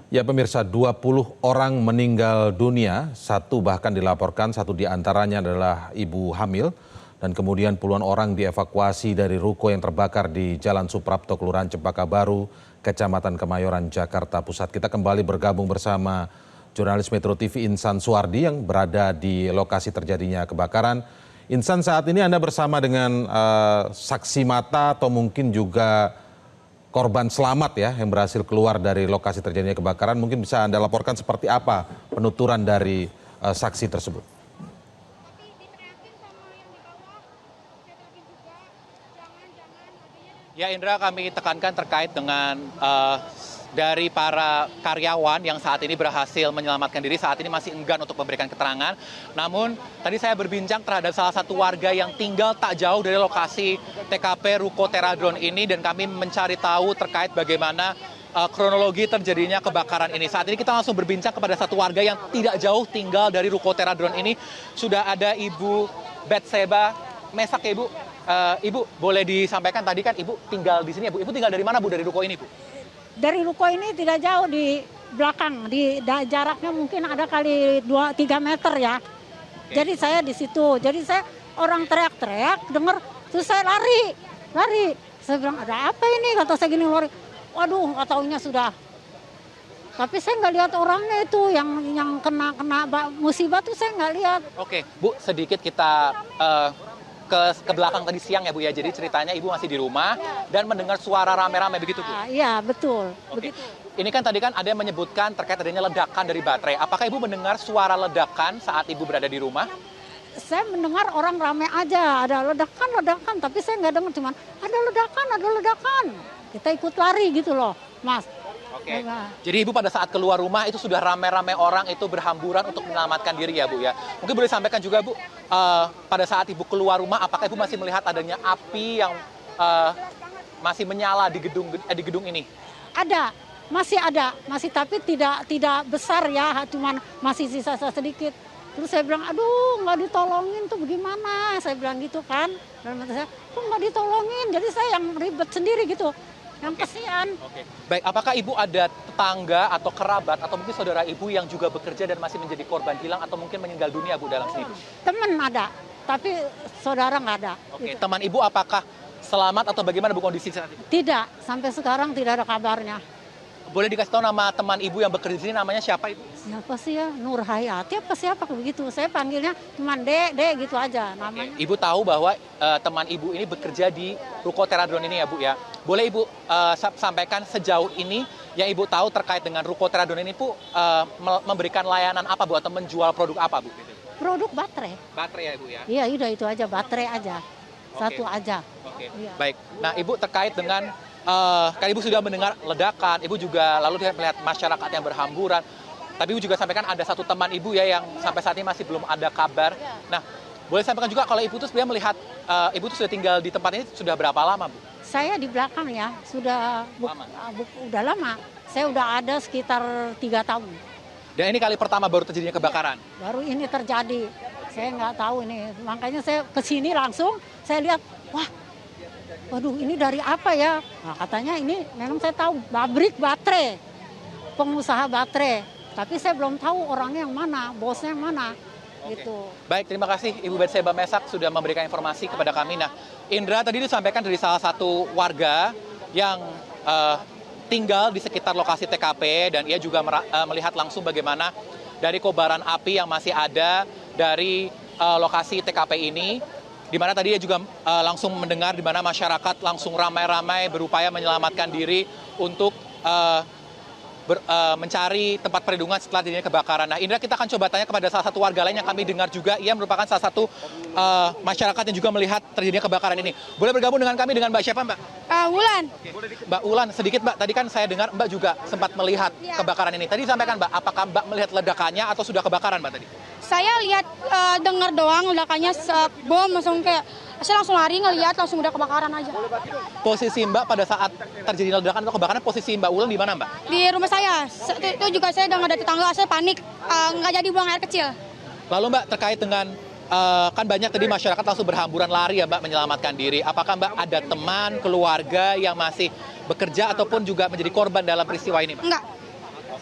Ya pemirsa, 20 orang meninggal dunia, satu bahkan dilaporkan, satu diantaranya adalah ibu hamil, dan kemudian puluhan orang dievakuasi dari ruko yang terbakar di Jalan Suprapto, Kelurahan Cempaka Baru, Kecamatan Kemayoran, Jakarta Pusat. Kita kembali bergabung bersama jurnalis Metro TV Insan Suwardi yang berada di lokasi terjadinya kebakaran. Insan, saat ini Anda bersama dengan saksi mata atau mungkin juga korban selamat ya yang berhasil keluar dari lokasi terjadinya kebakaran. Mungkin bisa Anda laporkan seperti apa penuturan dari saksi tersebut. Ya Indra, kami tekankan terkait dengan dari para karyawan yang saat ini berhasil menyelamatkan diri, saat ini masih enggan untuk memberikan keterangan. Namun tadi saya berbincang terhadap salah satu warga yang tinggal tak jauh dari lokasi TKP Ruko Teradron ini, dan kami mencari tahu terkait bagaimana kronologi terjadinya kebakaran ini. Saat ini kita langsung berbincang kepada satu warga yang tidak jauh tinggal dari Ruko Teradron ini. Sudah ada Ibu Betseba Mesak ya Ibu. Ibu boleh disampaikan, tadi kan Ibu tinggal di sini ya Bu. Ibu tinggal dari mana Bu, dari ruko ini Bu? Dari ruko ini tidak jauh, di belakang, jaraknya mungkin ada kali 2-3 meter ya. Oke. Jadi saya di situ, jadi saya orang teriak-teriak, dengar, terus saya lari. Saya bilang ada apa ini, kata saya gini lari. Waduh, nggak taunya sudah. Tapi saya nggak lihat orangnya itu yang kena musibah tuh saya nggak lihat. Oke, Bu, sedikit kita ke belakang tadi siang ya Bu ya. Jadi ceritanya Ibu masih di rumah dan mendengar suara rame-rame begitu Bu? Iya betul. Oke. Begitu. Ini kan tadi kan ada yang menyebutkan terkait adanya ledakan dari baterai. Apakah Ibu mendengar suara ledakan saat Ibu berada di rumah? Saya mendengar orang rame aja, ada ledakan, tapi saya nggak dengar, cuman ada ledakan. Kita ikut lari gitu loh, Mas. Oke. Jadi Ibu pada saat keluar rumah itu sudah rame-rame orang itu berhamburan untuk menyelamatkan diri ya Bu ya. Mungkin boleh sampaikan juga Bu, pada saat Ibu keluar rumah apakah Ibu masih melihat adanya api yang masih menyala di gedung ini? Ada, masih tapi tidak besar ya, cuman masih sisa sedikit. Terus saya bilang, aduh nggak ditolongin tuh bagaimana? Saya bilang gitu kan. Dan saya, kok nggak ditolongin? Jadi saya yang ribet sendiri gitu. Yang kasihan. Oke. Baik, apakah Ibu ada tetangga atau kerabat atau mungkin saudara Ibu yang juga bekerja dan masih menjadi korban hilang atau mungkin meninggal dunia Bu dalam sini? Teman ada, tapi saudara nggak ada. Oke, gitu. Teman Ibu apakah selamat atau bagaimana Bu kondisi saat itu? Tidak, sampai sekarang tidak ada kabarnya. Boleh dikasih tahu nama teman Ibu yang bekerja di sini, namanya siapa Ibu? Siapa sih ya? Nur Hayati apa siapa begitu? Saya panggilnya cuma Dek gitu aja namanya. Oke. Ibu tahu bahwa teman Ibu ini bekerja di Ruko Teradron ini ya Bu ya. Boleh Ibu sampaikan sejauh ini yang Ibu tahu terkait dengan Ruko Teradron ini Bu, memberikan layanan apa Bu atau menjual produk apa Bu? Produk baterai. Baterai ya Ibu ya? Iya udah itu aja, baterai aja. Satu aja. Oke. Iya. Baik. Nah Ibu terkait dengan kan Ibu sudah mendengar ledakan, Ibu juga lalu melihat masyarakat yang berhamburan. Tapi Ibu juga sampaikan ada satu teman Ibu ya yang sampai saat ini masih belum ada kabar. Nah, boleh sampaikan juga kalau Ibu tuh sebenarnya melihat Ibu tuh sudah tinggal di tempat ini sudah berapa lama Bu? Saya di belakang ya, sudah udah lama. Saya udah ada sekitar 3 tahun. Dan ini kali pertama baru terjadinya kebakaran? Baru ini terjadi. Saya nggak tahu ini. Makanya saya kesini langsung, saya lihat, wah, waduh ini dari apa ya? Nah, katanya ini memang saya tahu pabrik baterai, pengusaha baterai. Tapi saya belum tahu orangnya yang mana, bosnya yang mana. Oke. Gitu. Baik, terima kasih Ibu Betseba Mesak sudah memberikan informasi kepada kami. Nah, Indra tadi disampaikan dari salah satu warga yang tinggal di sekitar lokasi TKP dan ia juga melihat langsung bagaimana dari kobaran api yang masih ada dari lokasi TKP ini, di mana tadi dia juga langsung mendengar di mana masyarakat langsung ramai-ramai berupaya menyelamatkan diri untuk mencari tempat perlindungan setelah terjadinya kebakaran. Nah, Indra, kita akan coba tanya kepada salah satu warga lain yang kami dengar juga. Ia merupakan salah satu masyarakat yang juga melihat terjadinya kebakaran ini. Boleh bergabung dengan kami dengan Mbak siapa, Mbak? Wulan. Oke. Mbak Wulan, sedikit Mbak, tadi kan saya dengar Mbak juga sempat melihat kebakaran ini. Tadi sampaikan Mbak, apakah Mbak melihat ledakannya atau sudah kebakaran Mbak tadi? Saya lihat dengar doang ledakannya bom, langsung kayak saya langsung lari ngelihat langsung udah kebakaran aja. Posisi Mbak pada saat terjadi ledakan atau kebakaran, posisi Mbak Wulan di mana Mbak? Di rumah saya, itu juga saya dengar dari tetangga, saya panik, nggak jadi buang air kecil. Lalu Mbak, terkait dengan kan banyak tadi masyarakat langsung berhamburan lari ya Mbak menyelamatkan diri. Apakah Mbak ada teman, keluarga yang masih bekerja ataupun juga menjadi korban dalam peristiwa ini Mbak? Enggak.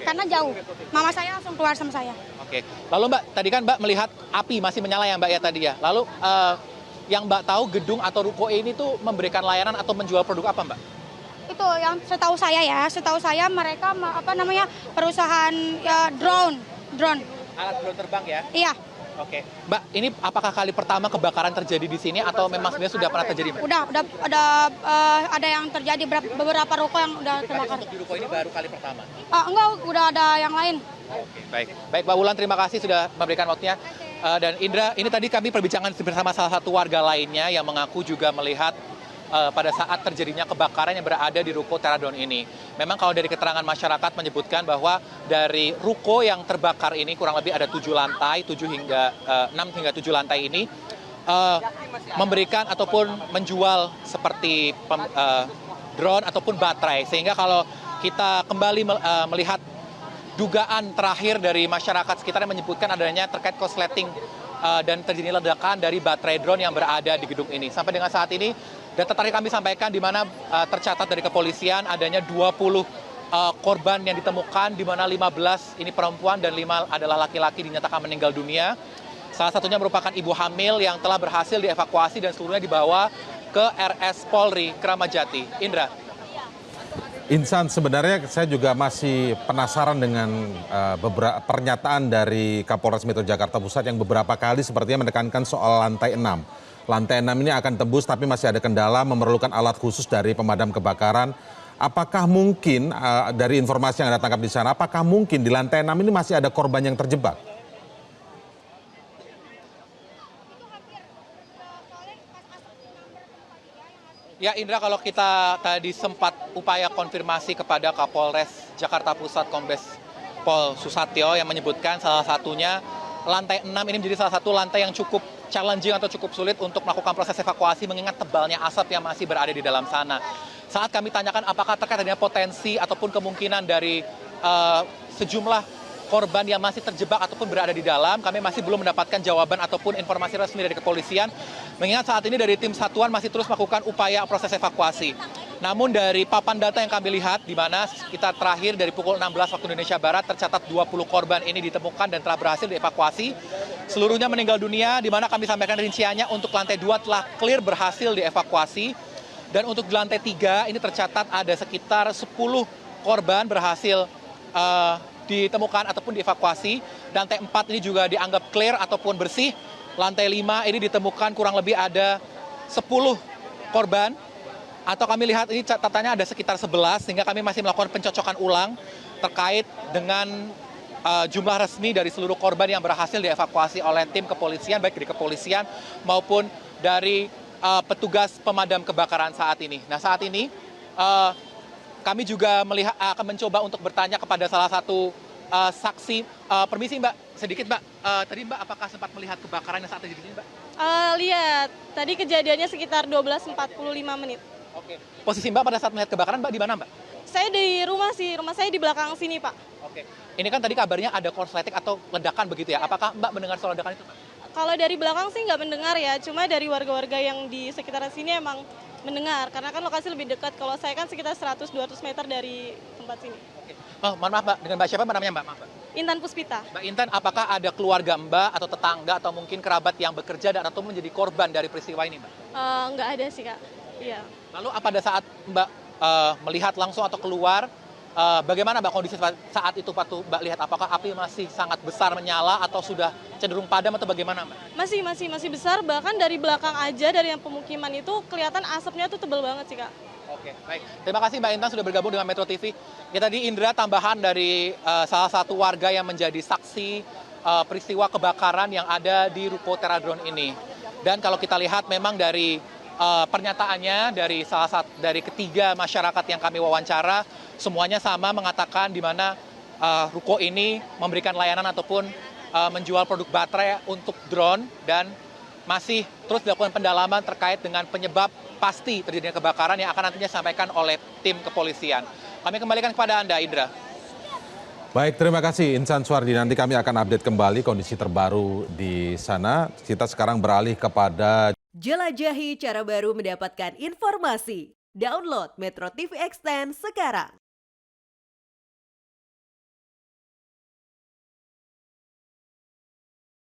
karena jauh. Mama saya langsung keluar sama saya. Oke. Lalu Mbak, tadi kan Mbak melihat api masih menyala ya Mbak ya tadi ya. Lalu yang Mbak tahu gedung atau ruko ini tuh memberikan layanan atau menjual produk apa Mbak? Itu yang setahu saya mereka perusahaan ya, drone. Alat drone terbang ya? Iya, Oke. Mbak, ini apakah kali pertama kebakaran terjadi di sini atau memang sebenarnya sudah pernah terjadi Mbak? udah ada yang terjadi beberapa ruko yang udah Berarti terbakar. untuk di ruko ini baru kali pertama? Enggak, udah ada yang lain. Oke, baik. Baik, Mbak Wulan, terima kasih sudah memberikan waktunya. Dan Indra, ini tadi kami perbincangan bersama salah satu warga lainnya yang mengaku juga melihat pada saat terjadinya kebakaran yang berada di ruko Teradon ini. Memang kalau dari keterangan masyarakat menyebutkan bahwa dari ruko yang terbakar ini kurang lebih ada 7 lantai, 6 hingga 7 lantai ini memberikan ataupun menjual seperti drone ataupun baterai. Sehingga kalau kita kembali melihat dugaan terakhir dari masyarakat sekitar yang menyebutkan adanya terkait korsleting dan terjadi ledakan dari baterai drone yang berada di gedung ini. Sampai dengan saat ini, data terakhir kami sampaikan di mana tercatat dari kepolisian adanya 20 korban yang ditemukan, di mana 15 ini perempuan dan 5 adalah laki-laki dinyatakan meninggal dunia. Salah satunya merupakan ibu hamil yang telah berhasil dievakuasi dan seluruhnya dibawa ke RS Polri Kramat Jati. Indra. Insan, sebenarnya saya juga masih penasaran dengan beberapa pernyataan dari Kapolres Metro Jakarta Pusat yang beberapa kali sepertinya menekankan soal lantai 6. Lantai 6 ini akan tembus tapi masih ada kendala, memerlukan alat khusus dari pemadam kebakaran. Apakah mungkin dari informasi yang Anda tangkap di sana, apakah mungkin di lantai 6 ini masih ada korban yang terjebak? Ya Indra, kalau kita tadi sempat upaya konfirmasi kepada Kapolres Jakarta Pusat Kombes Pol Susatyo yang menyebutkan salah satunya lantai 6 ini menjadi salah satu lantai yang cukup challenging atau cukup sulit untuk melakukan proses evakuasi mengingat tebalnya asap yang masih berada di dalam sana. Saat kami tanyakan apakah terkait dengan potensi ataupun kemungkinan dari sejumlah korban yang masih terjebak ataupun berada di dalam, kami masih belum mendapatkan jawaban ataupun informasi resmi dari kepolisian. Mengingat saat ini dari tim satuan masih terus melakukan upaya proses evakuasi. Namun dari papan data yang kami lihat, di mana kita terakhir dari pukul 16 waktu Indonesia Barat tercatat 20 korban ini ditemukan dan telah berhasil dievakuasi. Seluruhnya meninggal dunia, di mana kami sampaikan rinciannya untuk lantai 2 telah clear berhasil dievakuasi. Dan untuk di lantai 3 ini tercatat ada sekitar 10 korban berhasil ditemukan ataupun dievakuasi. Lantai 4 ini juga dianggap clear ataupun bersih. Lantai 5 ini ditemukan kurang lebih ada 10 korban. Atau kami lihat ini catatannya ada sekitar 11, sehingga kami masih melakukan pencocokan ulang terkait dengan jumlah resmi dari seluruh korban yang berhasil dievakuasi oleh tim kepolisian, baik dari kepolisian maupun dari petugas pemadam kebakaran saat ini. Nah saat ini kami juga akan mencoba untuk bertanya kepada salah satu saksi. Permisi Mbak, sedikit Mbak. Tadi Mbak apakah sempat melihat kebakaran yang saat terjadi di sini Mbak? Lihat, tadi kejadiannya sekitar 12.45 menit. Oke. Posisi Mbak pada saat melihat kebakaran Mbak di mana Mbak? Saya di rumah sih, rumah saya di belakang sini Pak. Oke. Ini kan tadi kabarnya ada korsleting atau ledakan begitu ya. Apakah Mbak mendengar soal ledakan itu Mbak? Kalau dari belakang sih nggak mendengar ya, cuma dari warga-warga yang di sekitaran sini emang mendengar. Karena kan lokasi lebih dekat, kalau saya kan sekitar 100-200 meter dari tempat sini. Oke. Oh, mohon maaf Mbak, dengan Mbak siapa Mbak namanya Mbak? Maaf Mbak. Intan Puspita. Mbak Intan, apakah ada keluarga Mbak atau tetangga atau mungkin kerabat yang bekerja dan atau menjadi korban dari peristiwa ini Mbak? Nggak ada sih Kak, iya. Lalu pada saat Mbak melihat langsung atau keluar, bagaimana Mbak kondisi saat itu waktu Mbak lihat? Apakah api masih sangat besar menyala atau sudah cenderung padam atau bagaimana Mbak? Masih besar, bahkan dari belakang aja, dari yang pemukiman itu kelihatan asapnya tuh tebal banget sih Kak. Oke, baik. Terima kasih Mbak Intan sudah bergabung dengan Metro TV. Ya tadi Indra tambahan dari salah satu warga yang menjadi saksi peristiwa kebakaran yang ada di ruko Teradon ini. Dan kalau kita lihat memang dari pernyataannya dari ketiga masyarakat yang kami wawancara, semuanya sama mengatakan di mana ruko ini memberikan layanan ataupun menjual produk baterai untuk drone dan masih terus dilakukan pendalaman terkait dengan penyebab pasti terjadinya kebakaran yang akan nantinya disampaikan oleh tim kepolisian. Kami kembalikan kepada Anda, Indra. Baik, terima kasih Insan Suwardi. Nanti kami akan update kembali kondisi terbaru di sana. Kita sekarang beralih kepada... Jelajahi cara baru mendapatkan informasi. Download Metro TV Extend sekarang.